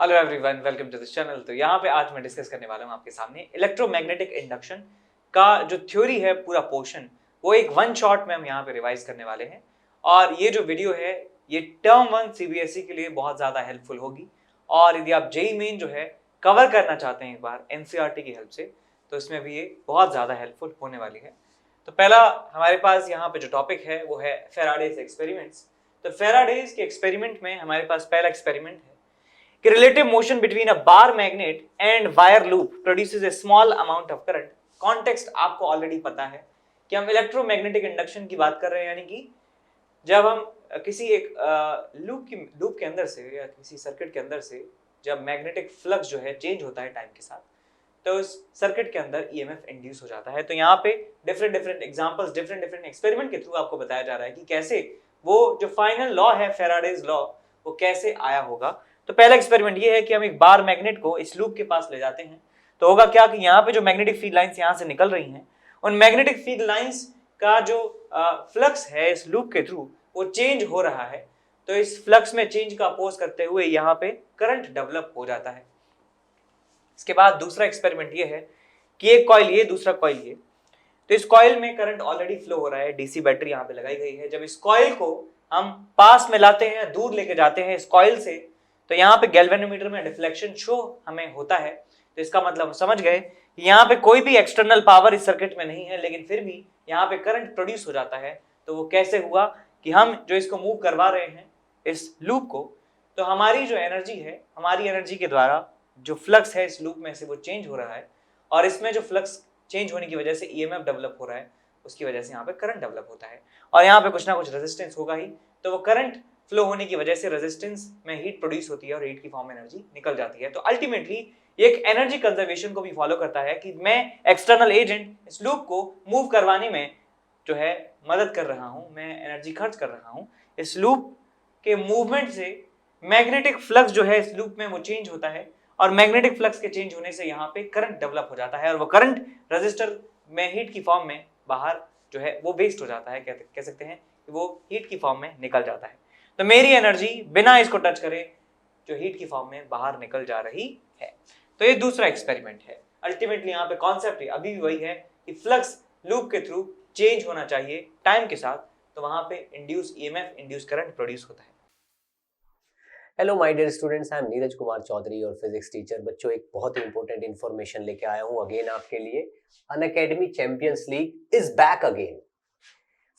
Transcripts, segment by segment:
Hello everyone, welcome to this channel. तो यहाँ पे आज मैं डिस्कस करने वाला हूँ आपके सामने इलेक्ट्रोमैग्नेटिक इंडक्शन का जो थ्योरी है, पूरा पोर्शन वो एक वन शॉट में हम यहाँ पे रिवाइज करने वाले हैं। और ये जो वीडियो है ये टर्म 1 सीबीएसई के लिए बहुत ज़्यादा हेल्पफुल होगी। और यदि आप जेईई मेन जो है कवर करना चाहते हैं एक बार एनसीईआरटी की हेल्प से, तो इसमें भी ये बहुत ज़्यादा हेल्पफुल होने वाली है। तो पहला हमारे पास यहाँ पे जो टॉपिक है वो है फेराडेज एक्सपेरिमेंट्स। तो फेराडेज के एक्सपेरिमेंट में हमारे पास पहला एक्सपेरिमेंट है कि relative motion between a bar magnet and wire loop produces a small amount of current। Context आपको ऑलरेडी पता है कि हम इलेक्ट्रोमैग्नेटिक इंडक्शन की बात कर रहे हैं, यानी कि जब हम किसी एक लूप के अंदर से या किसी सर्किट के अंदर से जब मैग्नेटिक फ्लक्स जो है चेंज होता है टाइम के साथ, तो उस सर्किट के अंदर ईएमएफ इंड्यूस हो जाता है। तो यहाँ पे डिफरेंट एग्जांपल्स, डिफरेंट एक्सपेरिमेंट के थ्रू आपको बताया जा रहा है कि कैसे वो जो फाइनल लॉ है फेराडेज लॉ वो कैसे आया होगा। तो पहला एक्सपेरिमेंट ये है कि हम एक बार मैग्नेट को इस लूप के पास ले जाते हैं। तो होगा क्या कि यहाँ पे जो मैग्नेटिक फील्ड लाइंस यहाँ से निकल रही हैं, उन मैग्नेटिक फील्ड लाइंस का जो फ्लक्स है इस लूप के थ्रू वो चेंज हो रहा है। तो इस फ्लक्स में चेंज का अपोज करते हुए यहाँ पे करंट डेवलप हो जाता है। इसके बाद दूसरा एक्सपेरिमेंट ये है कि एक कॉइल ये, दूसरा कॉइल ये। तो इस कॉइल में करंट ऑलरेडी फ्लो हो रहा है, डीसी बैटरी यहाँ पे लगाई गई है। जब इस कॉइल को हम पास में लाते हैं, दूर लेके जाते हैं इस कॉइल से, तो यहाँ पे गैल्वेनोमीटर में डिफ्लेक्शन शो हमें होता है। तो इसका मतलब समझ गए कि यहाँ पे कोई भी एक्सटर्नल पावर इस सर्किट में नहीं है, लेकिन फिर भी यहाँ पे करंट प्रोड्यूस हो जाता है। तो वो कैसे हुआ कि हम जो इसको मूव करवा रहे हैं इस लूप को, तो हमारी जो एनर्जी है, हमारी एनर्जी के द्वारा जो फ्लक्स है इस लूप में से वो चेंज हो रहा है, और इसमें जो फ्लक्स चेंज होने की वजह से ईएमएफ डेवलप हो रहा है, उसकी वजह से यहाँ पे करंट डेवलप होता है। और यहाँ पे कुछ ना कुछ रेजिस्टेंस होगा ही, तो वो करंट फ्लो होने की वजह से रेजिस्टेंस में हीट प्रोड्यूस होती है और हीट की फॉर्म में एनर्जी निकल जाती है। तो अल्टीमेटली एक एनर्जी कंजर्वेशन को भी फॉलो करता है कि मैं एक्सटर्नल एजेंट इस लूप को मूव करवाने में जो है मदद कर रहा हूं, मैं एनर्जी खर्च कर रहा हूं। इस लूप के मूवमेंट से मैग्नेटिक फ्लक्स जो है इस लूप में वो चेंज होता है, और मैग्नेटिक फ्लक्स के चेंज होने से यहाँ पे करंट डेवलप हो जाता है, और वो करंट रेजिस्टर में हीट की फॉर्म में बाहर जो है वो वेस्ट हो जाता है, कह सकते हैं कि वो हीट की फॉर्म में निकल जाता है। तो मेरी एनर्जी बिना इसको टच करे जो हीट की फॉर्म में बाहर निकल जा रही है। तो ये दूसरा एक्सपेरिमेंट है। अल्टीमेटली यहाँ पे कॉन्सेप्ट अभी भी वही है कि फ्लक्स लूप के थ्रू चेंज होना चाहिए टाइम के साथ, तो वहां पे induce EMF, induce current produce होता है। Hello my dear students, I am Neeraj Kumar Chaudhary और फिजिक्स टीचर। बच्चों, एक बहुत ही इंपॉर्टेंट इन्फॉर्मेशन लेके आया हूँ अगेन आपके लिए। Unacademy champions league is back again.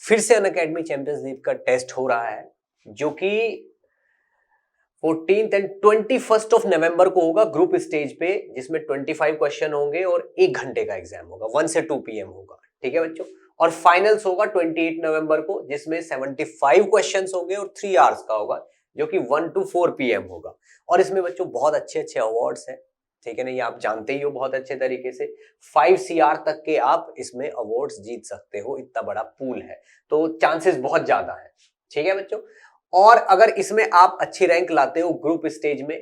फिर से अनअकैडमी चैंपियंस लीग का टेस्ट हो रहा है, जो कि 14th and 21st of November को होगा ग्रुप स्टेज पे, जिसमें 25 क्वेश्चन होंगे और 1 घंटे का एग्जाम होगा, 1 से 2 PM होगा। ठीक है बच्चों। और फाइनल्स होगा 28 नवंबर को, जिसमें 75 क्वेश्चन होंगे और 3 आवर्स का होगा, जो कि 1 to 4 PM होगा। और इसमें बच्चों बहुत अच्छे अवार्ड्स हैं, ठीक है ना, ये आप जानते ही हो बहुत अच्छे तरीके से। 5 CR तक के आप इसमें अवार्ड्स जीत सकते हो, इतना बड़ा पूल है, तो चांसेस बहुत ज्यादा है। ठीक है बच्चों। और अगर इसमें आप अच्छी रैंक लाते हो ग्रुप स्टेज में,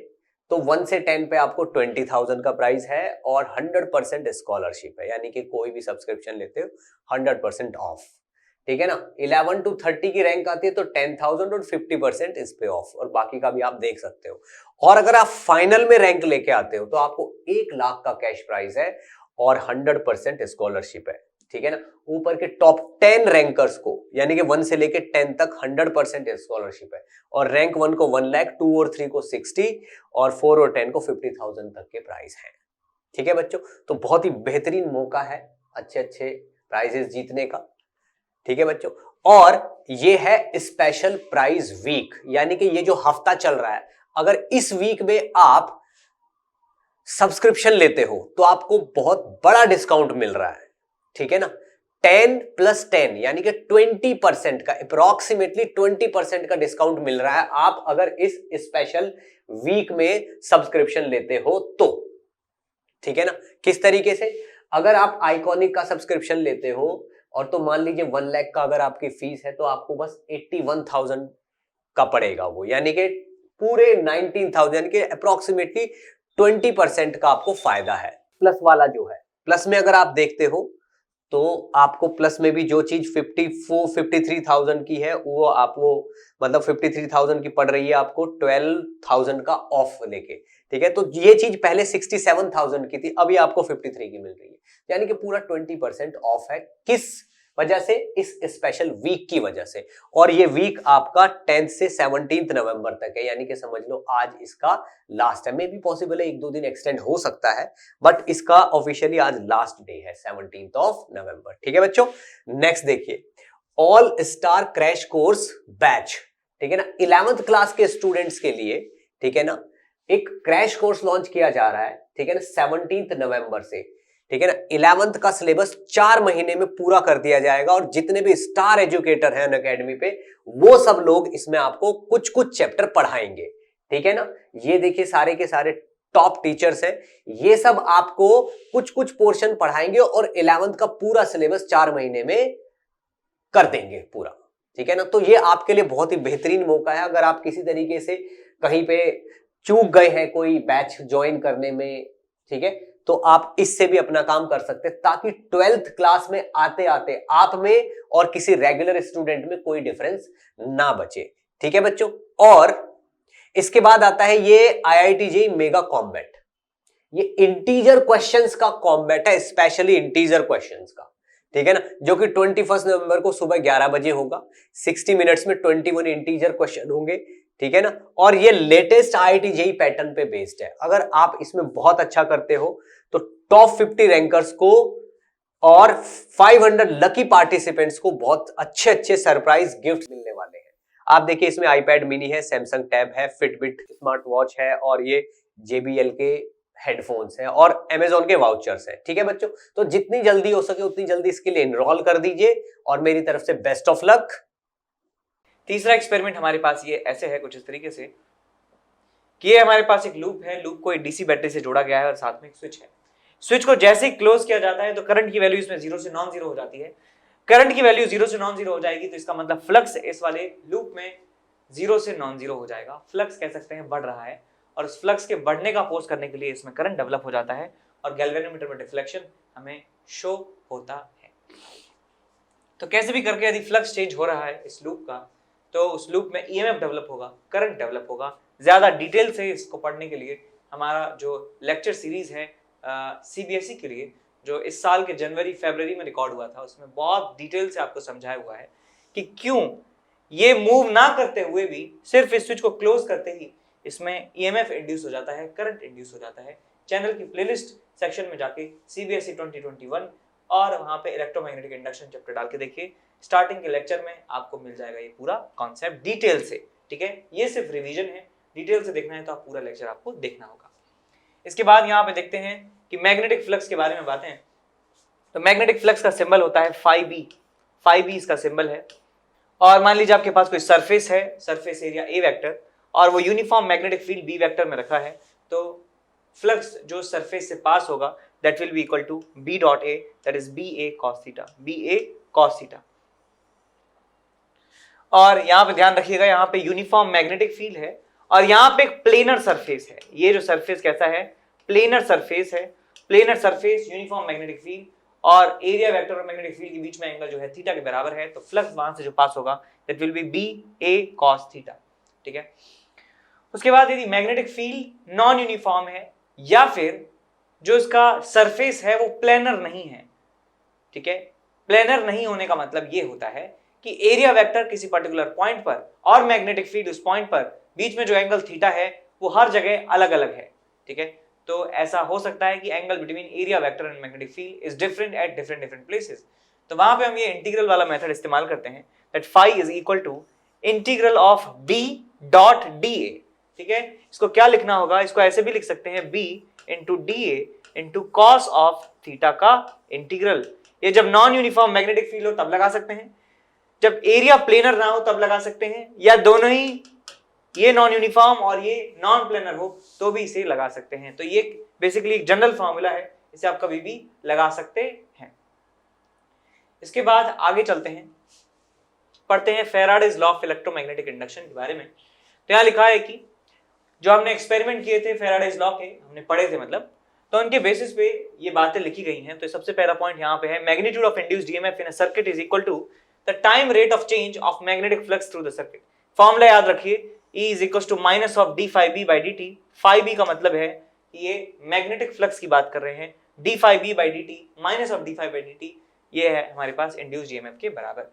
तो 1 से 10 पे आपको 20,000 का प्राइस है और 100% स्कॉलरशिप है, यानी कि कोई भी सब्सक्रिप्शन लेते हो 100% ऑफ। ठीक है ना। 11 to 30 की रैंक आती है तो 10,000 और 50% इस पे ऑफ, और बाकी का भी आप देख सकते हो। और अगर आप फाइनल में रैंक लेके आते हो तो आपको 1 लाख का कैश प्राइज है और 100% स्कॉलरशिप है। ठीक है ना। ऊपर के टॉप 10 रैंकर्स को, यानी कि 1 से लेके 10 तक 100% स्कॉलरशिप है, और रैंक 1 को 1 लाख, 2 और 3 को 60, और 4 और 10 को 50,000 तक के प्राइस हैं। ठीक है बच्चों। तो बहुत ही बेहतरीन मौका है अच्छे प्राइजेस जीतने का। ठीक है बच्चों। और ये है स्पेशल प्राइज वीक, यानी कि ये जो हफ्ता चल रहा है, अगर इस वीक में आप सब्सक्रिप्शन लेते हो तो आपको बहुत बड़ा डिस्काउंट मिल रहा है। ठीक है ना। 10 + 10 यानी कि 20% का, अप्रोक्सीमेटली 20% का डिस्काउंट मिल रहा है आप अगर इस स्पेशल वीक में सब्सक्रिप्शन लेते हो तो। ठीक है ना। किस तरीके से? अगर आप आइकॉनिक का सब्सक्रिप्शन लेते हो, और तो मान लीजिए 1 लाख का अगर आपकी फीस है, तो आपको बस 81,000 का पड़ेगा वो, यानी कि पूरे 19,000, यानी कि अप्रोक्सीमेटली 20% का आपको फायदा है। प्लस वाला जो है, प्लस में अगर आप देखते हो तो आपको प्लस में भी जो चीज 53,000 की है, वो आपको मतलब 53,000 की पड़ रही है आपको 12,000 का ऑफ लेके, ठीक है, तो ये चीज पहले 67,000 की थी, अभी आपको 53 की मिल रही है, यानी कि पूरा 20% ऑफ है। किस वजह से? इस स्पेशल वीक की वजह से। और ये वीक आपका 10 से 17 नवंबर तक है, यानी कि समझ लो आज इसका लास्ट है। मे भी पॉसिबल है 1-2 दिन एक्सटेंड हो सकता है, बट इसका ऑफिशियली आज लास्ट डे है 17 नवंबर। ठीक है बच्चों, नेक्स्ट देखिए, all star crash course batch, ठीक है ना, 11th क्लास के स्टूडेंट्स के लिए, ठीक है ना, एक क्रैश कोर्स लॉन्च किया जा रहा है, ठीक है ना, 17 नवंबर से, ठीक है ना। 11th का सिलेबस 4 महीने में पूरा कर दिया जाएगा और जितने भी स्टार एजुकेटर हैं अनअकैडमी पे, वो सब लोग इसमें आपको कुछ कुछ चैप्टर पढ़ाएंगे, ठीक है ना। ये देखिए सारे के सारे टॉप टीचर्स हैं, ये सब आपको कुछ कुछ पोर्शन पढ़ाएंगे और 11th का पूरा सिलेबस 4 महीने में कर देंगे पूरा, ठीक है ना। तो ये आपके लिए बहुत ही बेहतरीन मौका है, अगर आप किसी तरीके से कहीं पे चूक गए हैं कोई बैच ज्वाइन करने में, ठीक है, तो आप इससे भी अपना काम कर सकते हैं, ताकि 12th क्लास में आते आते आप में और किसी रेगुलर स्टूडेंट में कोई डिफरेंस ना बचे, ठीक है बच्चों। और इसके बाद आता है ये IIT JEE मेगा कॉम्बैट, ये इंटीजर क्वेश्चंस का कॉम्बैट है, स्पेशली इंटीजर क्वेश्चंस का, ठीक है ना, जो कि 21 नवंबर को सुबह 11 बजे होगा। 60 मिनट्स में 21 इंटीजर क्वेश्चन होंगे, ठीक है ना। और ये लेटेस्ट IIT JEE पैटर्न पे बेस्ड है। अगर आप इसमें बहुत अच्छा करते हो तो टॉप 50 रैंकर्स को और 500 लकी पार्टिसिपेंट्स को बहुत अच्छे अच्छे सरप्राइज गिफ्ट मिलने वाले हैं। आप देखिए इसमें iPad मिनी है, सैमसंग टैब है, फिटबिट स्मार्ट वॉच है और ये JBL के हेडफोन्स हैं और Amazon के वाउचर्स हैं, ठीक है बच्चों। तो जितनी जल्दी हो सके उतनी जल्दी इसके लिए एनरोल कर दीजिए और मेरी तरफ से बेस्ट ऑफ लक। तीसरा एक्सपेरिमेंट हमारे पास ये ऐसे है कुछ इस तरीके से कि ये हमारे पास एक लूप है, लूप को एक डीसी बैटरी से जोड़ा गया है और साथ में एक स्विच है। स्विच को जैसे ही क्लोज किया जाता है तो करंट की वैल्यू इसमें 0 से नॉन जीरो हो जाती है। करंट की वैल्यू 0 से नॉन जीरो हो जाएगी तो इसका मतलब फ्लक्स इस वाले लूप में 0 से नॉन जीरो हो जाएगा। फ्लक्स कह सकते हैं बढ़ रहा है और उस फ्लक्स के बढ़ने का अपोज करने के लिए इसमें करंट डेवलप हो जाता है और गैल्वेनोमीटर में डिफ्लेक्शन हमें शो होता है। तो कैसे भी करके यदि फ्लक्स चेंज हो रहा है इस लूप का तो उस लूप में EMF डेवलप होगा, करंट डेवलप होगा। ज्यादा डिटेल से इसको पढ़ने के लिए हमारा जो लेक्चर सीरीज है CBSE के लिए, जो इस साल के जनवरी-फरवरी में रिकॉर्ड हुआ था, उसमें बहुत डिटेल से आपको समझाया हुआ है कि क्यों ये मूव ना करते हुए भी सिर्फ इस स्विच को क्लोज करते ही इसमें EMF इंड्यूस हो जाता है, करंट इंड्यूस हो जाता है। चैनल की प्लेलिस्ट सेक्शन में जाके CBSE 2021 और वहां पे इलेक्ट्रोमैग्नेटिक इंडक्शन चैप्टर डाल के देखिए, स्टार्टिंग के लेक्चर में आपको मिल जाएगा ये पूरा कॉन्सेप्ट डिटेल से, ठीक है। ये सिर्फ रिवीजन है, डिटेल से देखना है तो आप पूरा लेक्चर आपको देखना होगा। इसके बाद यहाँ पे देखते हैं कि मैग्नेटिक फ्लक्स के बारे में बातें हैं। तो मैग्नेटिक फ्लक्स का सिंबल होता है phi b इसका सिंबल है। और मान लीजिए आपके पास कोई सरफेस है, सरफेस एरिया A वेक्टर, और वो uniform magnetic field B vector में रखा है, तो फ्लक्स जो सरफेस से पास होगा that will be equal to B dot A, that is BA cos theta. और यहाँ पे ध्यान रखिएगा, यहाँ पे यूनिफॉर्म मैग्नेटिक फील्ड है और यहाँ पे एक प्लेनर सरफेस है। ये जो सरफेस कैसा है? प्लेनर सरफेस है। Planar surface, uniform magnetic field और एरिया वेक्टर और मैग्नेटिक फील्ड के बीच में एंगल जो है थीटा के बराबर है, तो फ्लक्स वहां से जो पास होगा that will B BA cos theta, ठीक है। उसके बाद यदि मैग्नेटिक फील्ड नॉन यूनिफॉर्म है या फिर जो इसका सरफेस है वो प्लेनर नहीं है, ठीक है। प्लेनर नहीं होने का मतलब ये होता है कि एरिया वेक्टर किसी पर्टिकुलर पॉइंट पर और मैग्नेटिक फील्ड उस पॉइंट पर बीच में जो एंगल थीटा है वो हर जगह अलग अलग है, ठीक है। तो ऐसा हो सकता है कि angle between area vector and magnetic field is different at different places. तो वहां पे हम ये इंटीग्रल वाला मेथड इस्तेमाल करते हैं, that phi is equal to integral of B dot DA, ठीक है। इसको क्या लिखना होगा? इसको ऐसे भी लिख सकते हैं B into DA into cos of theta का इंटीग्रल। ये जब नॉन यूनिफॉर्म मैग्नेटिक फील्ड हो तब लगा सकते हैं, जब एरिया प्लेनर ना हो तब लगा सकते हैं, या दोनों ही, ये नॉन यूनिफॉर्म और ये नॉन प्लेनर हो तो भी इसे लगा सकते हैं। तो ये बेसिकली एक जनरल फॉर्मूला है, इसे आप कभी भी लगा सकते हैं। इसके बाद आगे चलते हैं, पढ़ते हैं Faraday's law of electromagnetic induction के बारे में। तो यहाँ लिखा है कि जो हमने एक्सपेरिमेंट किए थे फैराडेज लॉ के, हमने पढ़े थे मतलब, तो उनके बेसिस पे ये बातें लिखी गई हैं। तो सबसे पहला पॉइंट यहाँ पे है, magnitude of induced EMF in a circuit is equal to the time rate of change of magnetic flux through the circuit. Formula याद रखिए, E is equal to minus of D phi B by D T. Phi B का मतलब है कि ये magnetic flux की बात कर रहे हैं, D phi B by D T minus of D phi by D T, ये है हमारे पास इंड्यूस्ड ईएमएफ के बराबर।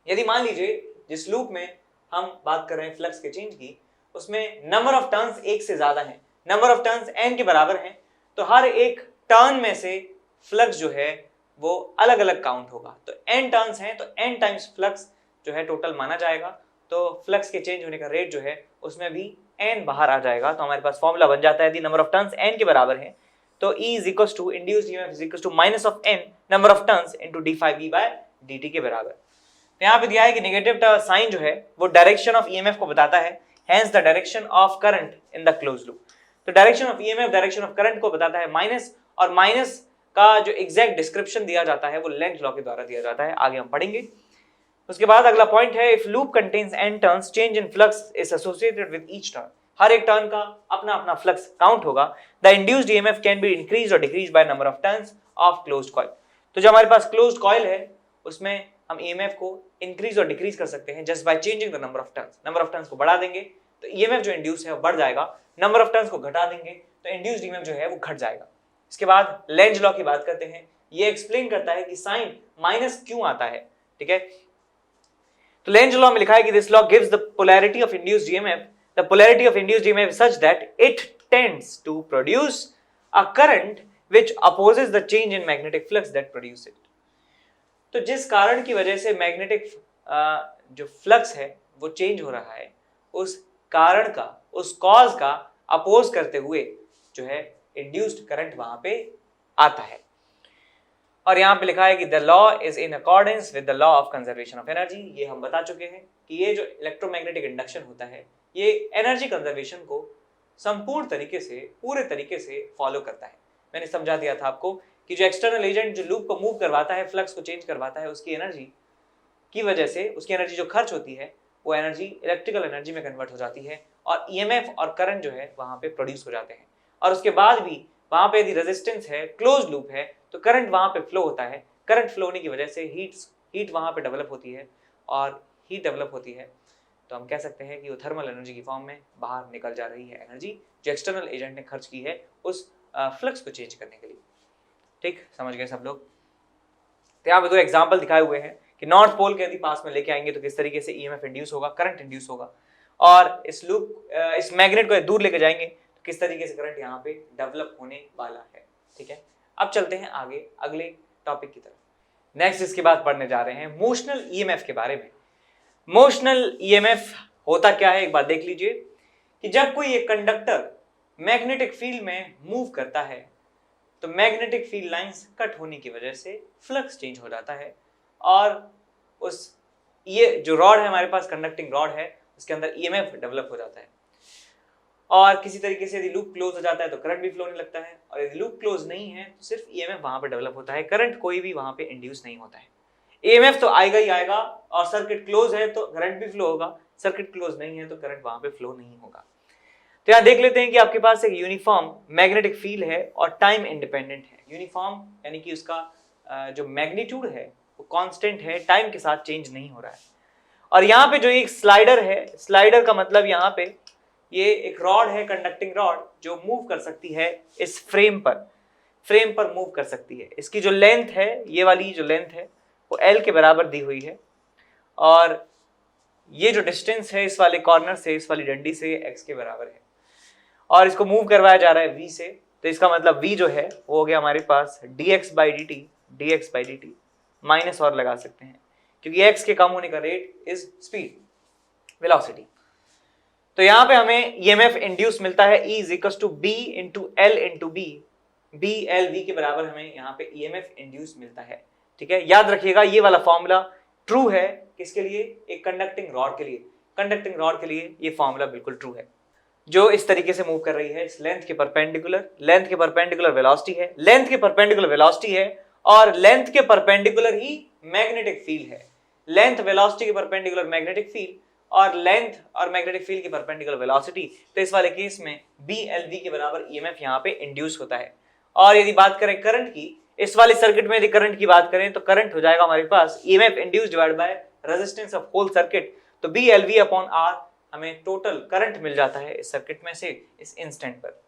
यदि मान लीजिए जिस लूप में हम बात कर रहे हैं फ्लक्स के चेंज की, उसमें नंबर ऑफ टर्न्स एक से ज्यादा हैं, नंबर ऑफ टर्न्स n के बराबर हैं, तो हर एक टर्न में से फ्लक्स जो है वो अलग अलग काउंट होगा। तो n टर्न्स हैं तो n टाइम्स फ्लक्स जो है टोटल माना जाएगा, तो फ्लक्स के चेंज होने का रेट जो है उसमें भी n बाहर आ जाएगा। तो हमारे पास फॉर्मूला बन जाता है, यदि नंबर ऑफ टर्न्स n के बराबर है तो E is equal to induced EMF is equal to minus of n number of turns into D phi B by D T के बराबर। यहाँ पे दिया है कि नेगेटिव साइन जो है वो डायरेक्शन ऑफ ईएमएफ को बताता है, hence the direction of current in the close loop. तो direction of EMF direction of current को बताता है माइनस, और माइनस का जो एग्जैक्ट डिस्क्रिप्शन दिया जाता है वो लेंज लॉ के द्वारा दिया जाता है, आगे हम पढ़ेंगे। उसके बाद अगला पॉइंट है, if loop contains n turns change in flux is associated with each turn. हर एक टर्न का अपना अपना फ्लक्स काउंट होगा। The induced EMF can be increase और decrease by number of turns of closed coil. तो जो हमारे पास क्लोज्ड कॉइल है उसमें हम ईएमएफ को इंक्रीज और डिक्रीज कर सकते हैं just by changing the number of turns. Number of turns को बढ़ा देंगे तो ईएमएफ जो इंड्यूस है वो बढ़ जाएगा, नंबर ऑफ टर्न्स को घटा देंगे तो इंड्यूस्ड ईएमएफ जो है वो घट जाएगा। इसके बाद लेंज लॉ की बात करते हैं, ये एक्सप्लेन करता है कि साइन माइनस क्यों आता है, ठीक है। तो लेंज लॉ में लिखा है कि this law gives the polarity of induced EMF, the polarity of induced EMF such that it tends to produce a current which opposes the change in magnetic flux that produce it. तो जिस कारण की वजह से magnetic जो flux है वो change हो रहा है, उस कारण का, उस कॉज का अपोज करते हुए जो है इंड्यूस्ड करंट वहां पे आता है। और यहाँ पे लिखा है कि the law is in accordance with the law of conservation of energy. ये हम बता चुके हैं कि ये जो इलेक्ट्रोमैग्नेटिक इंडक्शन होता है ये एनर्जी कंजर्वेशन को संपूर्ण तरीके से, पूरे तरीके से फॉलो करता है। मैंने समझा दिया था आपको कि जो एक्सटर्नल एजेंट जो लूप को मूव करवाता है, फ्लक्स को चेंज करवाता है, उसकी एनर्जी की वजह से उसकी एनर्जी जो खर्च होती है वो एनर्जी इलेक्ट्रिकल एनर्जी में कन्वर्ट हो जाती है और ईएमएफ और करंट जो है वहां पे प्रोड्यूस हो जाते हैं। और उसके बाद भी वहां पे यदि रेजिस्टेंस है, क्लोज लूप है, तो करंट वहां पे फ्लो होता है। करंट फ्लो होने की वजह से हीट वहां पे डेवलप होती है, और हीट डेवलप होती है तो हम कह सकते हैं कि वो थर्मल एनर्जी की फॉर्म में बाहर निकल जा रही है, एनर्जी जो एक्सटर्नल एजेंट ने खर्च की है उस फ्लक्स को चेंज करने के लिए। ठीक, समझ गए सब लोग। तो यहाँ पे दो एग्जाम्पल दिखाए हुए हैं कि नॉर्थ पोल के यदि पास में लेके आएंगे तो किस तरीके से ईएमएफ इंड्यूस होगा, करंट इंड्यूस होगा, और इस लूप इस मैग्नेट को दूर लेके जाएंगे तो किस तरीके से करंट यहाँ पे डेवलप होने वाला है। ठीक है, अब चलते हैं आगे अगले टॉपिक की तरफ। नेक्स्ट इसके बाद पढ़ने जा रहे हैं मोशनल ईएमएफ के बारे में। मोशनल ईएमएफ होता क्या है एक बात देख लीजिए कि जब कोई एक कंडक्टर मैग्नेटिक फील्ड में मूव करता है तो मैग्नेटिक फील्ड लाइंस कट होने की वजह से फ्लक्स चेंज हो जाता है, और उस ये जो रॉड है हमारे पास, कंडक्टिंग रॉड है, उसके अंदर ईएमएफ डेवलप हो जाता है। और किसी तरीके से यदि लूप क्लोज हो जाता है तो करंट भी फ्लो होने लगता है, और यदि लूप क्लोज नहीं है तो सिर्फ ईएमएफ वहां पर डेवलप होता है, करंट कोई भी वहां पे इंड्यूस नहीं होता है। ईएमएफ तो आएगा ही आएगा, और सर्किट क्लोज है तो करंट भी फ्लो होगा, सर्किट क्लोज नहीं है तो करंट वहां पे फ्लो नहीं होगा। तो यहाँ देख लेते हैं कि आपके पास एक यूनिफॉर्म मैग्नेटिक फील्ड है और टाइम इंडिपेंडेंट है। यूनिफॉर्म यानी कि उसका जो मैग्नीट्यूड है वो कांस्टेंट है, टाइम के साथ चेंज नहीं हो रहा है। और यहाँ पे जो एक स्लाइडर है, स्लाइडर का मतलब यहाँ पे ये एक रॉड है, कंडक्टिंग रॉड, जो मूव कर सकती है इस फ्रेम पर मूव कर सकती है। इसकी जो लेंथ है, ये वाली जो लेंथ है वो L के बराबर दी हुई है, और ये जो डिस्टेंस है इस वाले कॉर्नर से, इस वाली डंडी से, x के बराबर है, और इसको मूव करवाया जा रहा है v से। तो इसका मतलब v जो है वो हो गया हमारे पास dx by dt, माइनस और लगा सकते हैं क्योंकि x के कम होने का रेट इज स्पीड, वेलोसिटी। तो यहाँ पे हमें EMF इंड्यूस मिलता है E is equal to B into L into B, B L V के बराबर हमें यहाँ पे EMF इंड्यूस मिलता है। ठीक है, याद रखिएगा ये वाला फॉर्मूला ट्रू है किसके लिए, एक कंडक्टिंग रॉड के लिए। कंडक्टिंग रॉड के लिए ये फॉर्मूला बिल्कुल ट्रू है, जो इस तरीके से मूव कर रही है, इस लेंथ के परपेंडिकुलर वेलोसिटी है, लेंथ के परपेंडिकुलर वेलोसिटी है, और लेंथ के परपेंडिकुलर ही मैग्नेटिक फील्ड है। लेंथ वेलोसिटी के परपेंडिकुलर मैग्नेटिक फील्ड, और लेंथ और मैग्नेटिक फील्ड के परपेंडिकुलर वेलोसिटी। तो इस वाले केस में BLV के बराबर EMF यहाँ पे इंड्यूस होता है। और यदि बात करें करंट की, इस वाले सर्किट में यदि करंट की बात करें तो करंट हो जाएगा हमारे पास EMF induce divide by resistance of whole circuit. तो BLV अपॉन R हमें टोटल करंट मिल जाता है इस सर्किट में से इस इंस्टेंट पर।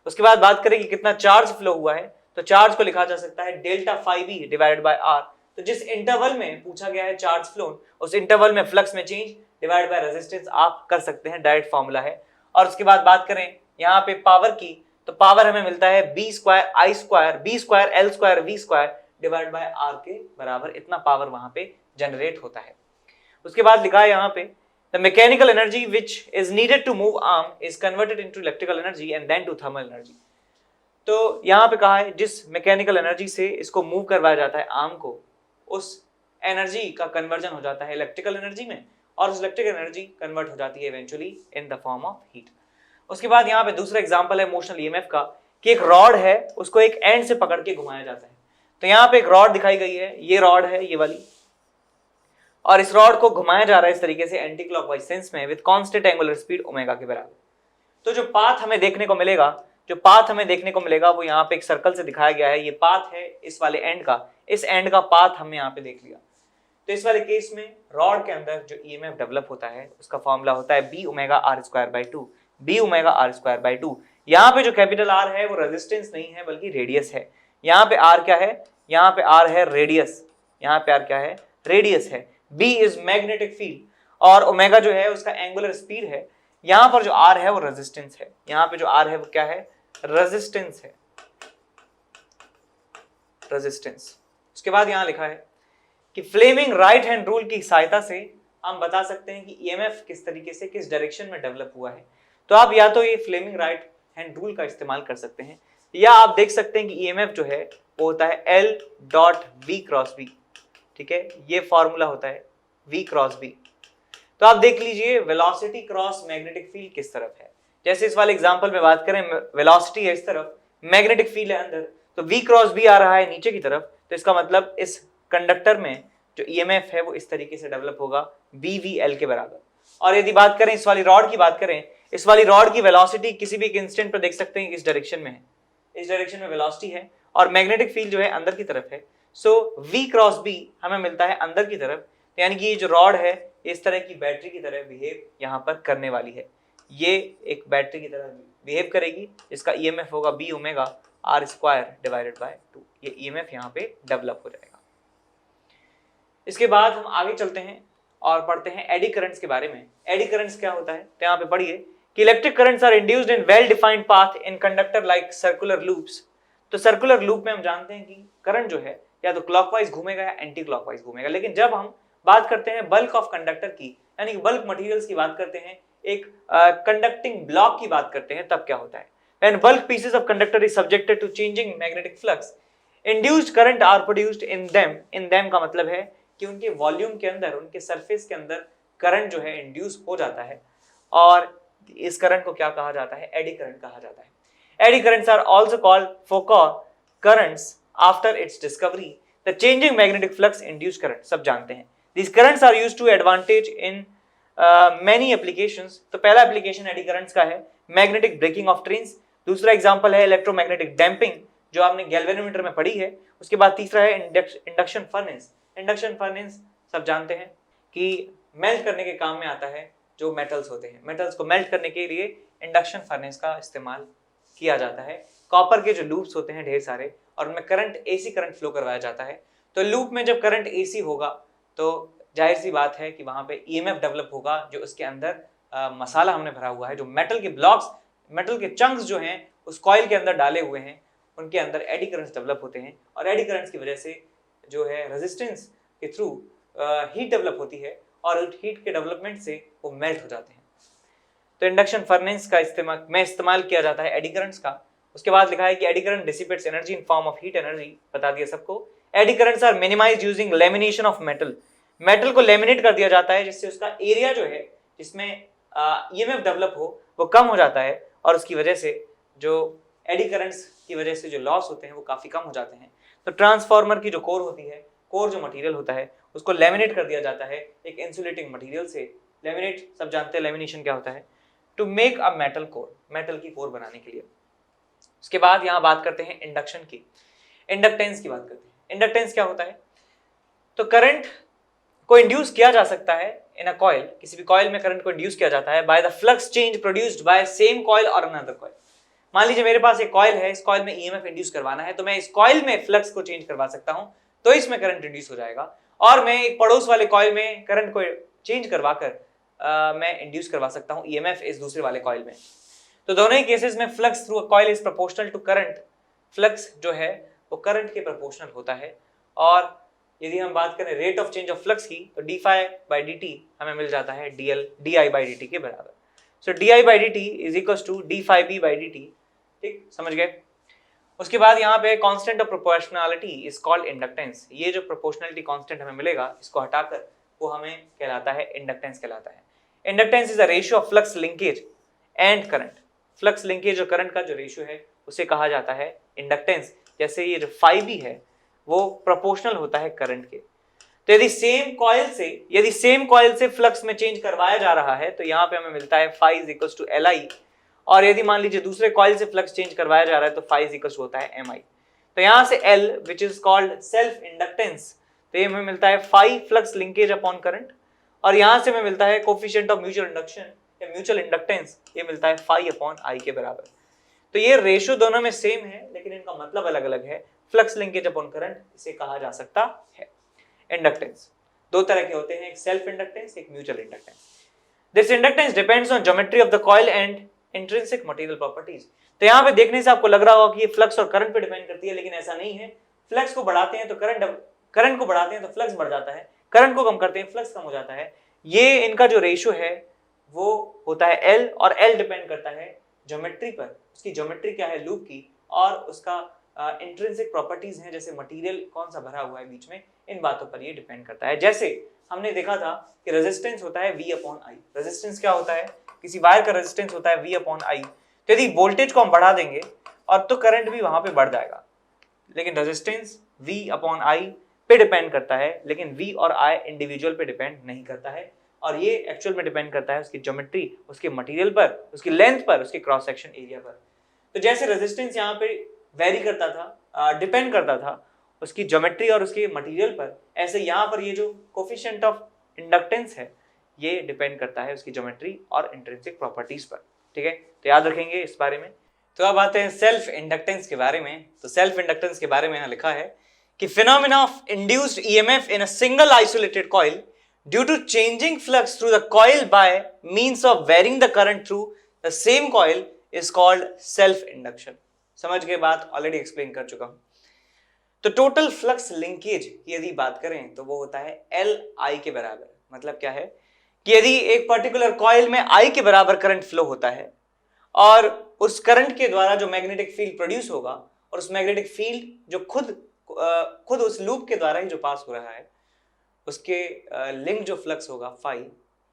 उसके बाद बात करें कि कितना चार्ज फ्लो हुआ है, तो चार्ज को लिखा जा सकता है delta phi B divided by R. तो जिस इंटरवल में पूछा गया है चार्ज फ्लो, उस इंटरवल में फ्लक्स में चेंज डिवाइड बाय रेजिस्टेंस आप कर सकते हैं, डायरेक्ट फॉर्मूला है। और उसके बाद बात करें यहाँ पे पावर की, तो पावर हमें मिलता है B square I square B square L square V square divide by R के बराबर, इतना पावर वहां पे जनरेट होता है। उसके बाद लिखा है यहाँ पे the mechanical energy which is needed to move arm is converted into electrical energy and then to thermal energy. तो यहाँ पे कहा है जिस मैकेनिकल एनर्जी से इसको मूव करवाया जाता है आर्म को, उस एनर्जी का कन्वर्जन हो जाता है इलेक्ट्रिकल एनर्जी में, और उस इलेक्ट्रिकल एनर्जी कन्वर्ट हो जाती है eventually in the form of heat. उसके बाद यहाँ पे दूसरा एग्जांपल है मोशनल ईएमएफ का, कि एक रॉड है उसको एक एंड से पकड़ के घुमाया जाता है। तो यहाँ पे एक रॉड दिखाई गई है, ये रॉड है ये वाली, और इस रॉड को घुमाया जा रहा है इस तरीके से एंटी क्लॉकवाइज सेंस में with constant angular speed omega के बराबर। तो जो पाथ हमें देखने को मिलेगा वो यहाँ पे एक सर्कल से दिखाया गया है। ये पाथ है इस वाले एंड का, इस एंड का पाथ हमने यहाँ पे देख लिया। तो इस वाले केस में रॉड के अंदर जो ईएमएफ डेवलप होता है उसका फॉर्मूला होता है B omega R square by two, B omega R square by two. यहाँ पे जो कैपिटल आर है वो रेजिस्टेंस नहीं है बल्कि रेडियस है। यहाँ पे आर क्या है, यहाँ पे आर है रेडियस, यहाँ पे आर क्या है, रेडियस है। बी इज मैग्नेटिक फील्ड और ओमेगा जो है उसका एंगुलर स्पीड है। यहाँ पर जो आर है वो रेजिस्टेंस है, यहाँ पे जो आर है वो क्या है, रेजिस्टेंस है, रेजिस्टेंस। उसके बाद यहाँ लिखा है कि फ्लेमिंग राइट हैंड रूल की सहायता से हम बता सकते हैं कि ईएमएफ किस तरीके से किस डायरेक्शन में डेवलप हुआ है। तो आप या तो ये फ्लेमिंग राइट हैंड रूल का इस्तेमाल कर सकते हैं, या आप देख सकते हैं कि ईएमएफ जो है वो होता है L dot V cross B। ठीक है, ये फॉर्मूला होता है V क्रॉस B। तो आप देख लीजिए वेलोसिटी क्रॉस मैग्नेटिक फील्ड किस तरफ है। जैसे इस वाले एग्जांपल में बात करें, वेलोसिटी है इस तरफ, मैग्नेटिक फील्ड है अंदर, तो V क्रॉस B आ रहा है नीचे की तरफ। तो इसका मतलब इस कंडक्टर में जो ईएमएफ है वो इस तरीके से डेवलप होगा BVL के बराबर। और यदि बात करें इस वाली रॉड की बात करें, इस वाली रॉड की वेलोसिटी किसी भी एक इंस्टेंट पर देख सकते हैं इस डायरेक्शन में है, इस डायरेक्शन में वेलोसिटी है, और मैग्नेटिक फील्ड जो है अंदर की तरफ है। सो V क्रॉस B हमें मिलता है अंदर की तरफ, यानी कि ये जो रॉड है इस तरह की बैटरी की तरह बिहेव यहाँ पर करने वाली है। ये एक बैटरी की तरह बिहेव करेगी, इसका ईएमएफ होगा B omega R square divided by 2। ये ईएमएफ यहाँ पे डेवलप हो जाएगा। इसके बाद हम आगे चलते हैं और पढ़ते हैं एडी करंट्स के बारे में। एडी करंट्स क्या होता है, तो यहाँ पे पढ़िए कि electric currents are induced in well defined path in conductor like circular loops. तो सर्कुलर लूप में हम जानते हैं कि करंट जो है या तो क्लॉकवाइज घूमेगा या एंटी क्लॉकवाइज घूमेगा। लेकिन जब हम बात करते हैं बल्क ऑफ कंडक्टर की, यानी कि बल्क मटेरियल्स की बात करते हैं, एक कंडक्टिंग ब्लॉक की बात करते हैं, तब क्या होता है, when bulk pieces of conductor is subjected to changing magnetic flux induced current are produced in them. In them का मतलब है कि उनके वॉल्यूम के अंदर, उनके सरफेस के अंदर करंट जो है इंड्यूस हो जाता है, और इस करंट को क्या कहा जाता है, एडी करंट कहा जाता है। Eddy currents are also called Foucault currents after its discovery the changing magnetic flux induced current, सब जानते हैं। These currents are used to advantage in many applications। तो पहला एप्लीकेशन एडी करंट्स का है मैग्नेटिक ब्रेकिंग ऑफ ट्रेन्स, दूसरा example है electromagnetic damping जो आपने गैल्वेनोमीटर में पढ़ी है। उसके बाद तीसरा है इंडक्शन फर्नेस। इंडक्शन फर्नेस सब जानते हैं कि मेल्ट करने के काम में आता है, जो मेटल्स होते हैं, मेटल्स को मेल्ट करने के लिए इंडक्शन फर्नेस का इस्तेमाल किया जाता है। कॉपर के जो लूप्स होते हैं ढेर सारे, और उनमें करंट एसी करंट फ्लो करवाया जाता है। तो लूप में जब करंट एसी होगा तो जाहिर सी बात है कि वहां पे ईएमएफ डेवलप होगा, जो उसके अंदर मसाला हमने भरा हुआ है, जो मेटल के ब्लॉक्स, मेटल के चंक्स जो हैं उस कॉइल के अंदर डाले हुए हैं, उनके अंदर एडी करंट्स डेवलप होते हैं। और एडी करंट्स की वजह से जो है रेजिस्टेंस के थ्रू हीट डेवलप होती है, और हीट के डेवलपमेंट से वो मेल्ट हो जाते हैं। तो इंडक्शन फर्नेस का इस्तेमाल किया जाता है एडी करंट्स का। उसके बाद लिखा है कि eddy current dissipates energy in form of heat energy, बता दिया सबको। Eddy currents are minimized using lamination of metal. Metal को लेमिनेट कर दिया जाता है जिससे उसका एरिया जो है जिसमें ईएमएफ डेवलप हो वो कम हो जाता है, और उसकी वजह से जो एडी करंट्स की वजह से जो लॉस होते हैं वो काफी कम हो जाते हैं। तो ट्रांसफार्मर की जो कोर होती है, कोर जो मटेरियल होता है उसको लेमिनेट कर दिया जाता है एक इंसुलेटिंग मटेरियल से। लेमिनेट सब जानते हैं लेमिनेशन क्या होता है, to make a metal core, metal की कोर बनाने के लिए। उसके बाद यहाँ बात करते हैं इंडक्शन की, इंडक्टेंस की बात करते हैं। इंडक्टेंस क्या होता है, तो करंट को इंड्यूस किया जा सकता है इन अ कॉइल, किसी भी कॉइल में करंट को इंड्यूस किया जाता है by the flux change produced by same coil और अनदर कॉइल। मान लीजिए मेरे पास एक कॉइल है, इस कॉइल में ईएमएफ इंड्यूस करवाना है, तो मैं इस कॉइल में फ्लक्स को चेंज करवा सकता हूं, तो इसमें करंट इंड्यूस हो जाएगा। और मैं एक पड़ोस वाले कॉइल में करंट को चेंज करवाकर मैं इंड्यूस करवा सकता हूं ईएमएफ इस दूसरे वाले कॉइल में। तो दोनों ही केसेस में flux through a coil is proportional to current. Flux जो है वो करंट के प्रोपोर्शनल होता है। और यदि हम बात करें rate of change of flux की, तो d phi by D t हमें मिल जाता है d I by D T के बराबर। So d I by D t is equal to d phi B by D t. ठीक, समझ गए। उसके बाद यहाँ पे constant of proportionality is called inductance. ये जो प्रोपोर्शनैलिटी कांस्टेंट हमें मिलेगा, इसको हटाकर वो हमें कहलाता है इंडक्टेंस कहलाता है। Inductance is a ratio of flux linkage and current. Flux linkage और करंट का जो रेशियो है उसे कहा जाता है इंडक्टेंस। जैसे ये फाई भी है वो प्रोपोर्शनल होता है करंट के। तो यदि सेम कॉइल से फ्लक्स में चेंज करवाया जा रहा है, तो यहाँ पे हमें मिलता है phi is equal to L I. और यदि मान लीजिए दूसरे कॉइल से फ्लक्स चेंज करवाया जा रहा है, तो फाई इज इक्वल टू होता है एम आई। तो यहाँ से L which is called self inductance, तो ये हमें मिलता है phi flux linkage upon current. और यहाँ से हमें मिलता है कोफिशिएंट ऑफ म्यूचुअल इंडक्शन या म्यूचुअल इंडक्टेंस, ये मिलता है फाई अपॉन आई के बराबर। तो ये रेशियो दोनों में सेम है, लेकिन इनका मतलब अलग अलग है। फ्लक्स लिंकेज अपॉन करंट इसे कहा जा सकता है इंडक्टेंस। दो तरह के होते हैं, एक सेल्फ इंडक्टेंस, एक mutual inductance. This inductance depends on geometry of the coil and intrinsic material properties. तो यहाँ पे देखने से आपको लग रहा होगा कि ये फ्लक्स और करंट पे डिपेंड करती है, लेकिन ऐसा नहीं है। फ्लक्स को बढ़ाते हैं तो करंट को बढ़ाते हैं तो फ्लक्स बढ़ जाता है, करंट को कम करते हैं फ्लक्स कम हो जाता है। ये इनका जो रेशियो है वो होता है एल, और एल डिपेंड करता है ज्योमेट्री पर। उसकी ज्योमेट्री क्या है लूप की, और उसका इंट्रिंसिक प्रॉपर्टीज हैं, जैसे मटेरियल कौन सा भरा हुआ है बीच में, इन बातों पर ये डिपेंड करता है। जैसे हमने देखा था कि रेजिस्टेंस होता है V अपॉन आई। रेजिस्टेंस क्या होता है, किसी वायर का रेजिस्टेंस होता है V अपॉन आई। तो यदि वोल्टेज को हम बढ़ा देंगे और तो करंट भी वहां पे बढ़ जाएगा, लेकिन रेजिस्टेंस V अपॉन आई पे डिपेंड करता है, लेकिन V और I इंडिविजुअल पे डिपेंड नहीं करता है। और ये एक्चुअल में डिपेंड करता है उसकी ज्योमेट्री, उसके मटेरियल पर, उसकी लेंथ पर, उसके क्रॉस सेक्शन एरिया पर। तो जैसे रेजिस्टेंस यहाँ पे वेरी करता था, डिपेंड करता था उसकी ज्योमेट्री और उसके मटेरियल पर, ऐसे यहाँ पर ये जो कोफिशिएंट ऑफ इंडक्टेंस है ये डिपेंड करता है उसकी ज्योमेट्री और इंट्रिंसिक प्रॉपर्टीज पर। ठीक है, तो याद रखेंगे इस बारे में। तो अब आते हैं सेल्फ इंडक्टेंस के बारे में। तो सेल्फ इंडक्टेंस के बारे में यहाँ लिखा है कि phenomena of induced EMF in a single isolated coil due to changing flux through the coil by means of varying the current through the same coil is called self induction. समझ गए बात, ऑलरेडी एक्सप्लेन कर चुका हूं। तो total flux linkage की यदि बात करें तो वो होता है एल आई के बराबर। मतलब क्या है कि यदि एक पर्टिकुलर कॉइल में आई के बराबर करंट फ्लो होता है, और उस करंट के द्वारा जो मैग्नेटिक फील्ड प्रोड्यूस होगा, और उस मैग्नेटिक फील्ड जो खुद उस लूप के द्वारा ही जो पास हो रहा है, उसके लिंक जो फ्लक्स होगा फाई,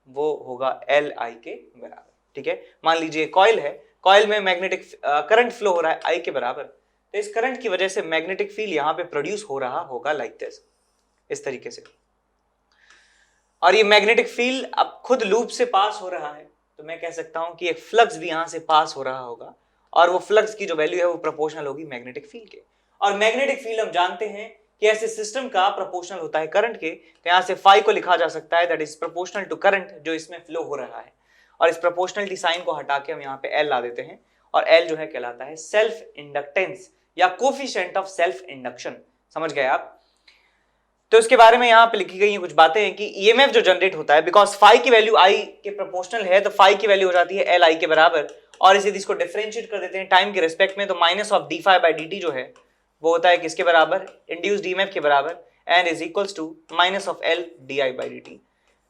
वो होगा एल आई के बराबर। ठीक है, मान लीजिए कॉइल है, कॉइल में मैग्नेटिक करंट फ्लो हो रहा है आई के बराबर, तो इस करंट की वजह से मैग्नेटिक फील्ड यहां पे प्रोड्यूस हो रहा होगा लाइक दिस, इस तरीके से। और ये मैग्नेटिक फील्ड अब खुद लूप से पास हो रहा है, तो मैं कह सकता हूं कि एक फ्लक्स भी यहां से पास हो रहा होगा, और वो फ्लक्स की जो वैल्यू है वो प्रोपोर्शनल होगी मैग्नेटिक फील्ड के। और मैग्नेटिक फील्ड हम जानते हैं कि ऐसे सिस्टम का प्रोपोर्शनल होता है करंट के, तो यहां से फाई को लिखा जा सकता है that is proportional to current जो इसमें फ्लो हो रहा है। और इस प्रोपोर्शनलिटी साइन को हटा के हम यहाँ पे एल ला देते हैं, और एल जो है कहलाता है सेल्फ इंडक्टेंस या कोफिशिएंट ऑफ सेल्फ इंडक्शन। समझ गए आप। तो इसके बारे में यहाँ पे लिखी गई कुछ बातें हैं कि ईएमएफ जो जनरेट होता है, बिकॉज फाई की वैल्यू आई के प्रोपोर्शनल है, तो फाई की वैल्यू हो जाती है एल आई के बराबर। और इसे इसको डिफरेंशिएट कर देते हैं टाइम के रिस्पेक्ट में, तो minus of D phi by D t जो है वो होता है किसके बराबर, इंड्यूस्ड ईएमएफ के बराबर, and is equals to minus of L d I by D t.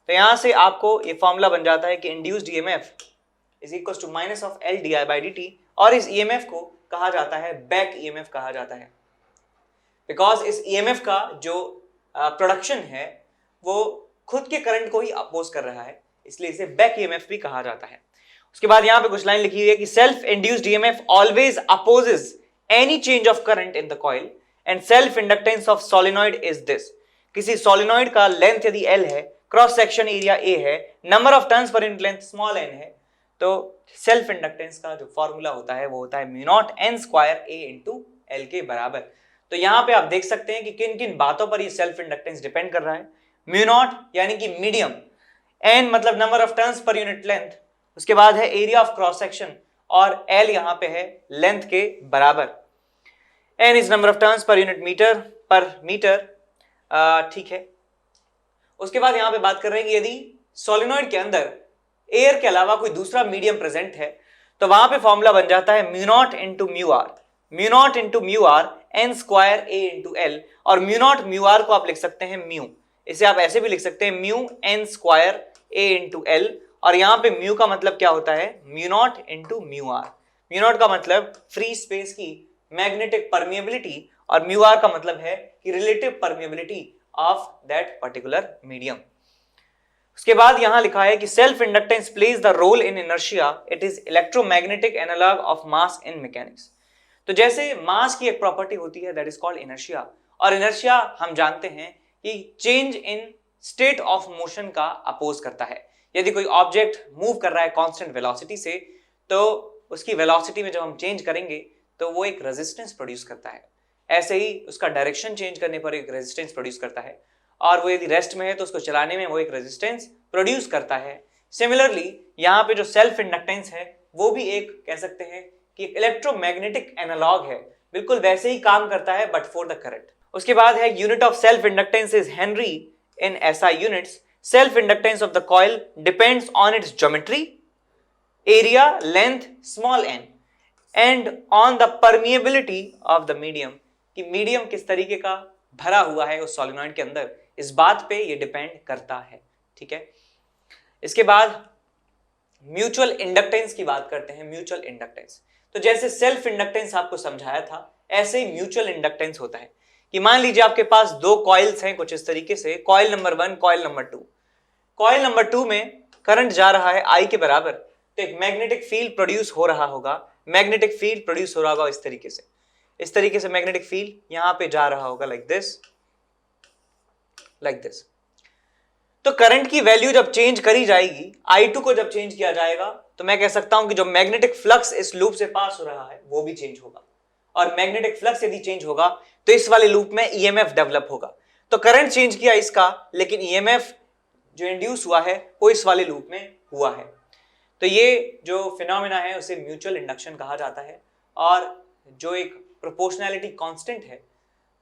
तो यहां से आपको ये फॉर्मूला बन जाता है कि induced EMF is equals to minus of L d I by D t. और इस ईएमएफ को कहा जाता है बैक ईएमएफ कहा जाता है, बिकॉज इस ईएमएफ का जो प्रोडक्शन है वो खुद के करंट को ही अपोज कर रहा है, इसलिए इसे बैक ईएमएफ भी कहा जाता है। उसके बाद यहाँ पे कुछ लाइन लिखी हुई है कि self induced EMF always opposes any change of current in the coil and self inductance of solenoid is this. किसी सोलेनॉइड का लेंथ यदि एल है, क्रॉस सेक्शन एरिया ए है, number of turns per unit length small N है, तो self inductance का जो formula होता है वो होता है mu not an square A into L के बराबर। तो यहाँ पे आप देख सकते हैं कि किन किन बातों पर ये सेल्फ इंडक्टेंस डिपेंड कर रहा है। म्यू नॉट यानी कि मीडियम, n मतलब number of turns per unit length, उसके बाद है एरिया ऑफ क्रॉस सेक्शन, और l यहां पे है लेंथ के बराबर। n is number of turns per unit meter per meter, ठीक है। उसके बाद यहां पे बात कर रहे हैं कि यदि सोलेनोइड के अंदर एयर के अलावा कोई दूसरा मीडियम प्रेजेंट है तो वहां पे फॉर्मूला बन जाता है mu not into mu R N square A into L, और म्यू नॉट म्यू आर को आप लिख सकते हैं म्यू, इसे आप ऐसे भी लिख सकते हैं mu N square A into L, और यहां पे म्यू का मतलब क्या होता है mu not into mu R. Mu not का मतलब फ्री स्पेस की मैग्नेटिक परमिएबिलिटी और म्यू आर का मतलब है कि relative permeability of that particular medium. उसके बाद यहां लिखा है कि self inductance plays the role in inertia, it is electromagnetic analog of mass in mechanics. तो जैसे मास की एक प्रॉपर्टी होती है दैट इज कॉल्ड इनर्शिया, और इनर्शिया हम जानते हैं कि change in state of motion का अपोज करता है। यदि कोई ऑब्जेक्ट मूव कर रहा है कांस्टेंट वेलोसिटी से, तो उसकी वेलोसिटी में जब हम चेंज करेंगे तो वो एक रेजिस्टेंस प्रोड्यूस करता है। ऐसे ही उसका डायरेक्शन चेंज करने पर एक रेजिस्टेंस प्रोड्यूस करता है, और वो यदि रेस्ट में है तो उसको चलाने में वो एक रेजिस्टेंस प्रोड्यूस करता है। सिमिलरली यहाँ पे जो सेल्फ इंडक्टेंस है वो भी एक कह सकते हैं कि एक इलेक्ट्रोमैग्नेटिक एनालॉग है, बिल्कुल वैसे ही काम करता है बट फॉर द करंट। उसके बाद है unit of self inductance is Henry in SI units. Self inductance of the coil depends on it's geometry, area, length small n and on the permeability of the medium, कि medium किस तरीके का भरा हुआ है उस सोलेनोइड के अंदर, इस बात पे ये डिपेंड करता है, ठीक है। इसके बाद म्यूचुअल इंडक्टेंस की बात करते हैं। म्यूचुअल इंडक्टेंस, तो जैसे सेल्फ इंडक्टेंस आपको समझाया था ऐसे ही म्यूचुअल इंडक्टेंस होता है कि मान लीजिए आपके पास दो कॉइल्स हैं कुछ इस तरीके से, coil number 1, coil number 2। Coil number 2 में करंट जा रहा है I के बराबर, तो एक मैग्नेटिक फील्ड प्रोड्यूस हो रहा होगा, मैग्नेटिक फील्ड प्रोड्यूस हो रहा होगा इस तरीके से मैग्नेटिक फील्ड यहां पे जा रहा होगा लाइक दिस। तो करंट की वैल्यू जब चेंज करी जाएगी, I2 को जब चेंज किया जाएगा, तो मैं कह सकता हूं कि जो मैग्नेटिक फ्लक्स इस लूप से पास हो रहा है वो भी चेंज होगा, और मैग्नेटिक फ्लक्स यदि चेंज होगा तो इस वाले लूप में EMF डेवलप होगा। तो करंट चेंज किया इसका, लेकिन EMF जो इंड्यूस हुआ है वो इस वाले लूप में हुआ है। तो ये जो फिनोमेना है उसे म्यूचुअल इंडक्शन कहा जाता है, और जो एक प्रोपोर्शनैलिटी कांस्टेंट है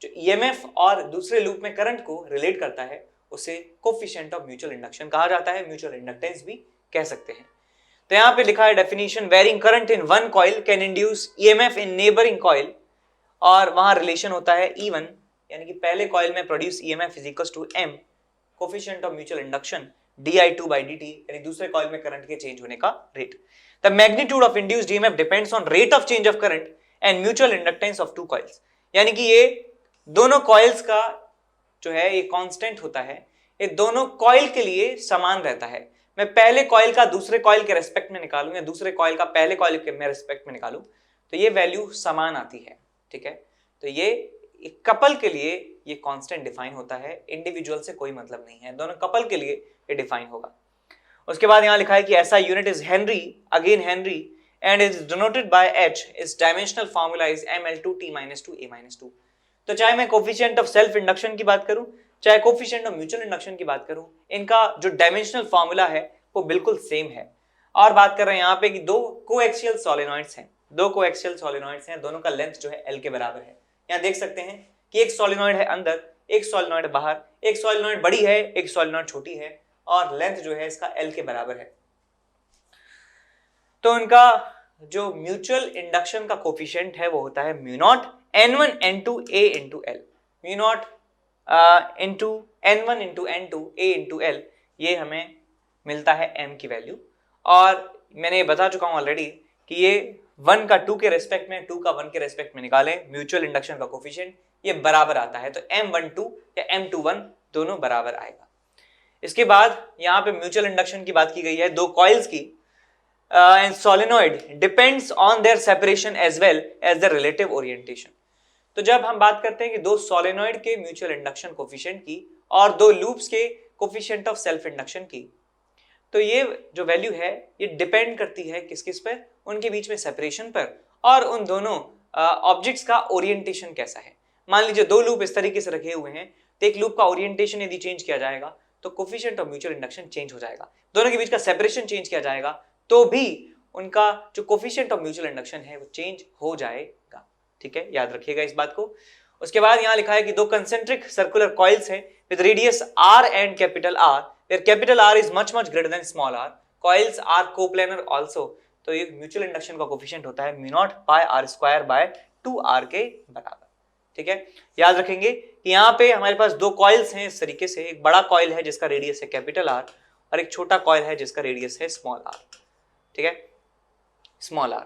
जो EMF और दूसरे लूप में करंट को रिलेट करता है उसे कोफिशिएंट ऑफ म्यूचुअल इंडक्शन कहा जाता है, म्यूचुअल इंडक्टेंस भी कह सकते हैं। तो यहाँ पे लिखा है definition, varying current in one coil can induce EMF in neighbouring coil, और वहां रिलेशन होता है E1, यानी कि पहले कॉइल में produce EMF is equal to M coefficient of mutual induction di2/dt, यानी दूसरे कॉइल में करंट के चेंज होने का rate. The magnitude of induced EMF depends on rate of change of current and mutual inductance of two coils, यानी कि ये दोनों कॉइल्स का जो है ये कांस्टेंट होता है, ये दोनों कॉइल के लिए समान रहता है। मैं पहले कॉइल का दूसरे कॉइल के रेस्पेक्ट में निकालूं या दूसरे कॉइल का पहले कॉइल के मैं रेस्पेक्ट में निकालूं तो ये वैल्यू समान आती है, ठीक है। तो ये एक कपल के लिए ये कांस्टेंट डिफाइन होता है, इंडिविजुअल से कोई मतलब नहीं है, दोनों कपल के लिए ये डिफाइन होगा। उसके बाद यहाँ लिखा है कि SI unit is Henry, again Henry, and is denoted by H. Its dimensional formula is mL2T-2A-2। तो चाहे मैं कोफिशिएंट ऑफ सेल्फ इंडक्शन की बात करूं, चाहे कोफिशिएंट ऑफ म्यूचुअल इंडक्शन की बात करूं, इनका जो डायमेंशनल फॉर्मूला है वो बिल्कुल सेम है। और बात कर रहे हैं यहाँ पे कि दो कोएक्सियल सोलेनॉइड्स हैं, दोनों का लेंथ जो है L के बराबर है। यहाँ देख सकते हैं कि एक सोलेनॉइड है अंदर, एक सोलेनॉइड बाहर, एक सोलेनॉइड बड़ी है, एक सोलेनॉइड छोटी है, और लेंथ जो है इसका L के बराबर है। तो उनका जो म्यूचुअल इंडक्शन का कोफिशिएंट है वो होता है mu not N1 N2 A into L, mu not into N1 into N2 A into L, ये हमें मिलता है M की वैल्यू। और मैंने ये बता चुका हूं ऑलरेडी कि ये 1 का 2 के रेस्पेक्ट में, 2 का 1 के रेस्पेक्ट में निकालें म्यूचुअल इंडक्शन का कोफिशिएंट, ये बराबर आता है, तो M12 या M21 दोनों बराबर आएगा। इसके बाद यहाँ पे म्यूचुअल इंडक्शन की बात की गई है दो कॉइल्स की, and solenoid depends on their separation as well as their relative orientation। तो जब हम बात करते हैं कि दो सोलेनॉइड के म्यूचुअल इंडक्शन कोफिशिएंट की और दो लूप्स के कोफिशिएंट ऑफ सेल्फ इंडक्शन की, तो ये जो वैल्यू है ये डिपेंड करती है किस पर, उनके बीच में सेपरेशन पर, और उन दोनों ऑब्जेक्ट्स का ओरिएंटेशन कैसा है। मान लीजिए दो लूप इस तरीके से रखे हुए हैं, तो एक लूप का ओरिएंटेशन यदि चेंज किया जाएगा तो coefficient of mutual induction change हो जाएगा, दोनों के बीच का सेपरेशन चेंज किया जाएगा तो भी उनका जो कोफिशिएंट ऑफ म्यूचुअल इंडक्शन है वो चेंज हो जाएगा। ठीक है, याद रखिएगा इस बात को। उसके बाद यहां लिखा है कि दो कंसेंट्रिक सर्कुलर कॉइल्स हैं with radius r and capital R, where capital R is much greater than small r, coils are coplanar also, तो ये म्यूचुअल इंडक्शन का कोफिशिएंट होता है mu not pi r square by 2r के बराबर। ठीक है, याद रखेंगे कि यहाँ पे हमारे पास दो कॉइल्स हैं इस तरीके से, एक बड़ा कॉइल है जिसका रेडियस है कैपिटल R और एक छोटा कॉइल है जिसका रेडियस है स्मॉल r। ठीक है, स्मॉल r,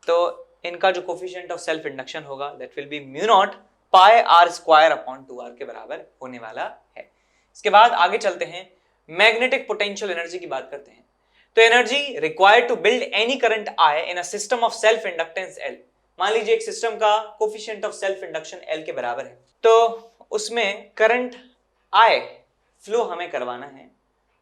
तो इनका जो कोफिशिएंट ऑफ सेल्फ इंडक्शन होगा that will B mu not pi r square upon 2r के बराबर होने वाला है। इसके बाद आगे चलते हैं, मैग्नेटिक पोटेंशियल एनर्जी की बात करते हैं। तो energy required to build any current I in a system of self inductance L, मान लीजिए एक सिस्टम का coefficient of self induction L के बराबर है, तो उसमें करंट I फ्लो हमें करवाना है,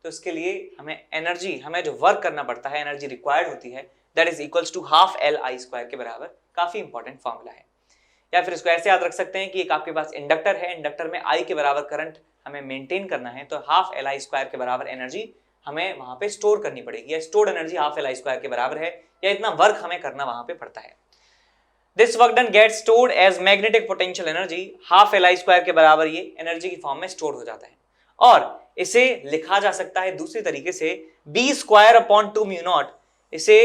तो इसके लिए हमें एनर्जी, हमें जो वर्क करना पड़ता है, एनर्जी रिक्वायर्ड होती है that is equals to half Li square के बराबर। काफी इंपॉर्टेंट फॉर्मूला है, या फिर इसको ऐसे याद रख सकते हैं कि एक आपके पास इंडक्टर है, इंडक्टर में I के बराबर करंट हमें मेंटेन करना है, तो हाफ Li स्क्वायर के बराबर एनर्जी हमें वहां पे स्टोर करनी पड़ेगी, या stored energy half Li square के बराबर है, या इतना वर्क हमें करना वहां पे पड़ता है। This work done gets stored as magnetic potential energy, half Li square के बराबर ये एनर्जी की फॉर्म में स्टोर हो जाता है, और इसे लिखा जा सकता है दूसरी तरीके से b square upon 2 mu not. इसे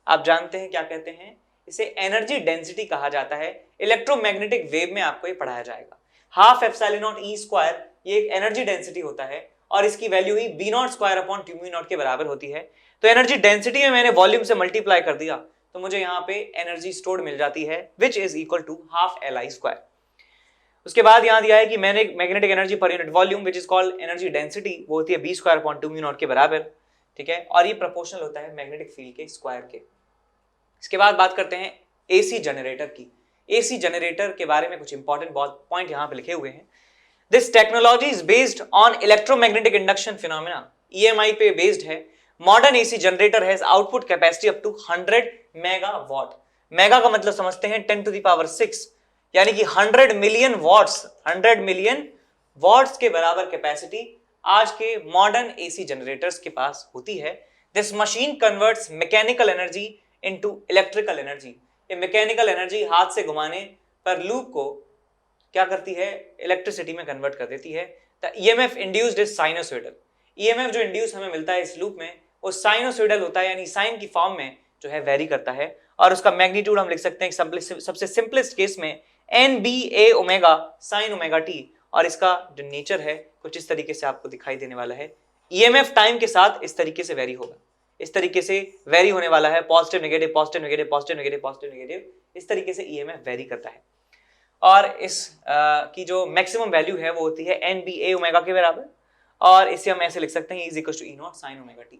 आप जानते हैं क्या कहते हैं, इसे एनर्जी डेंसिटी कहा जाता है। इलेक्ट्रोमैग्नेटिक वेव में आपको ये पढ़ाया जाएगा। Half epsilon not E square ये एक एनर्जी डेंसिटी होता है, और इसकी वैल्यू ही B not square upon 2 mu not के बराबर होती है। तो एनर्जी डेंसिटी में मैंने वॉल्यूम से मल्टीप्लाई कर दिया, तो मुझे यहाँ पे एनर्जी स्टोर्ड मिल जाती है which is equal to half Li square. उसके बाद यहाँ दिया है कि magnetic energy per unit volume which is called energy density, वो होती है B square upon 2 mu not के बराबर। ठीक है, और ये प्रोपोर्शनल होता है मैग्नेटिक फील्ड के स्क्वायर के। इसके बाद बात करते हैं एसी जनरेटर की। एसी जनरेटर के बारे में कुछ इंपॉर्टेंट पॉइंट यहाँ पे लिखे हुए हैं। This technology is based on electromagnetic induction phenomena, EMI पे बेस्ड है। Modern AC generator has output capacity up to 100 megawatt. Mega का मतलब समझते हैं 10 टू द पावर 6, यानी कि 100 मिलियन वॉट्स, 100 मिलियन वॉट्स के बराबर कैपेसिटी आज के मॉडर्न एसी जनरेटर्स के पास होती है। This machine converts mechanical energy into electrical energy. ये मैकेनिकल एनर्जी हाथ से घुमाने पर लूप को क्या करती है, इलेक्ट्रिसिटी में कन्वर्ट कर देती है। The EMF induced is sinusoidal. EMF जो इंड्यूस हमें मिलता है इस लूप में वो साइनोसॉइडल होता है, यानी साइन की फॉर्म में जो है वेरी करता है, और उसका मैग्नीट्यूड हम लिख सकते हैं सबसे सिंपलेस्ट केस में NBA omega sine omega t, और इसका जो नेचर है कुछ इस तरीके से आपको दिखाई देने वाला है। EMF टाइम के साथ इस तरीके से वेरी होगा, इस तरीके से वेरी होने वाला है, positive negative positive negative positive negative positive negative, इस तरीके से EMF वेरी करता है। और इस की जो मैक्सिमम वैल्यू है वो होती है NBA ओमेगा के बराबर, और इसे हम ऐसे लिख सकते हैं is equal to E0 sine omega t।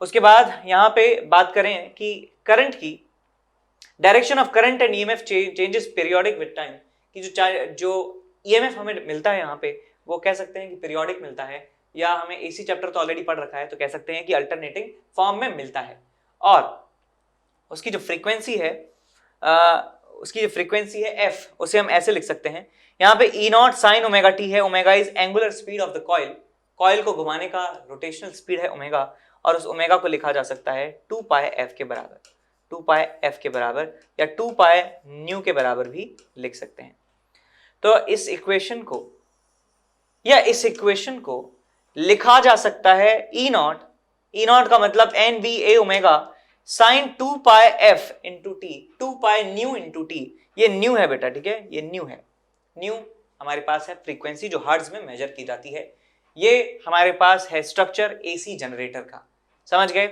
उसके बाद यहाँ पे बात करें कि करंट की, direction of current and EMF changes periodic with time, कि जो EMF हमें मिलता है यहाँ पे वो कह सकते हैं कि पीरियोडिक मिलता है, या हमें एसी चैप्टर तो ऑलरेडी पढ़ रखा है तो कह सकते हैं कि अल्टरनेटिंग फॉर्म में मिलता है। और उसकी जो फ्रीक्वेंसी है f, उसे हम ऐसे लिख सकते हैं यहाँ पे E0 साइन ओमेगा t है। Omega is angular speed of the coil, coil को घुमाने का रोटेशनल स्पीड है ओमेगा, और उस ओमेगा को लिखा जा सकता है 2 पाई f के बराबर, 2 पाई f के बराबर, या 2 पाई न्यू के बराबर भी लिख सकते हैं। तो इस इक्वेशन को लिखा जा सकता है E0 का मतलब NBA ओमेगा साइन 2 पाई f into T, 2 pi nu into T. ये न्यू है बेटा, ठीक है, ये न्यू है। न्यू हमारे पास है फ्रीक्वेंसी जो हर्ट्ज में मेजर की जाती है। ये हमारे पास है स्ट्रक्चर एसी जनरेटर का, समझ गए।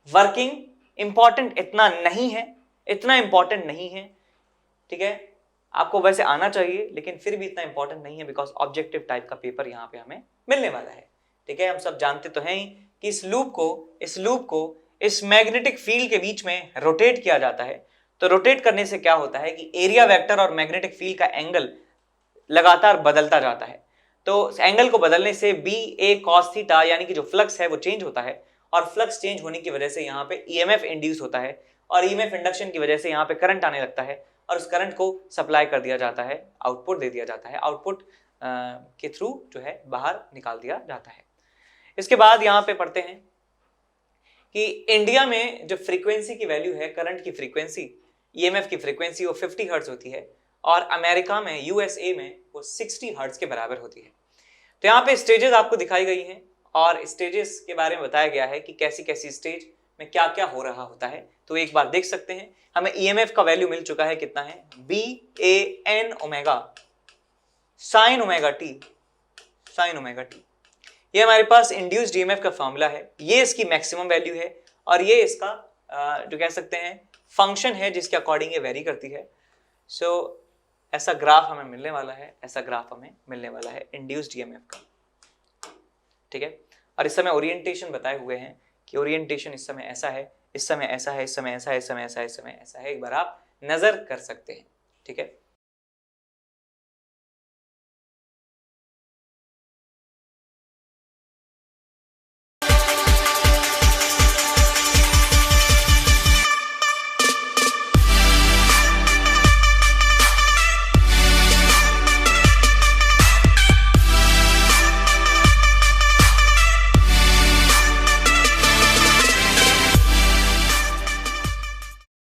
वर्किंग इंपॉर्टेंट इतना इंपॉर्टेंट नहीं है, ठीक है, आपको वैसे आना चाहिए लेकिन फिर भी इतना इंपॉर्टेंट नहीं है, बिकॉज ऑब्जेक्टिव टाइप का पेपर यहाँ पे हमें मिलने वाला है। ठीक है, हम सब जानते तो हैं कि इस लूप को इस मैग्नेटिक फील्ड के बीच में रोटेट किया जाता है। तो रोटेट करने से क्या होता है कि एरिया वेक्टर और मैग्नेटिक फील्ड का एंगल लगातार बदलता जाता है। तो एंगल को बदलने से BA cos थीटा यानी कि जो फ्लक्स है वो चेंज होता है, और फ्लक्स चेंज होने की वजह से यहाँ पे EMF इंड्यूस होता है, और EMF इंडक्शन की वजह से यहाँ पे करंट आने लगता है, और उस करंट को सप्लाई कर दिया जाता है, आउटपुट दे दिया जाता है। आउटपुट के थ्रू जो है बाहर निकाल दिया जाता है। इसके बाद यहाँ पे पढ़ते हैं कि इंडिया में जो फ्रीक्वेंसी की वैल्यू है, करंट की फ्रीक्वेंसी, ईएमएफ की फ्रीक्वेंसी वो 50 हर्ट्ज होती है और अमेरिका में, यूएसए में वो 60 हर्ट्ज के बराबर होती है। तो यहाँ पे स्टेजेस आपको दिखाई गई हैं और स्टेजेस के बारे में बताया गया है कि कैसी कैसी स्टेज में क्या क्या हो रहा होता है। तो एक बार देख सकते हैं, हमें ईएमएफ का वैल्यू मिल चुका है, कितना है, BAN omega sine omega T, sine omega T. ये हमारे पास इंड्यूस्ड ईएमएफ का फॉर्मूला है, ये इसकी मैक्सिमम वैल्यू है और ये इसका जो कह सकते हैं फंक्शन है जिसके अकॉर्डिंग ये वेरी करती है। सो ऐसा ग्राफ हमें मिलने वाला है, ऐसा ग्राफ हमें मिलने वाला है इंड्यूस्ड ईएमएफ का, ठीक है। और इस समय ओरिएंटेशन बताए हुए हैं कि ओरिएंटेशन इस समय ऐसा है, इस समय ऐसा है, इस समय ऐसा है, इस समय ऐसा है, इस समय ऐसा है। एक बार आप नजर कर सकते हैं, ठीक है।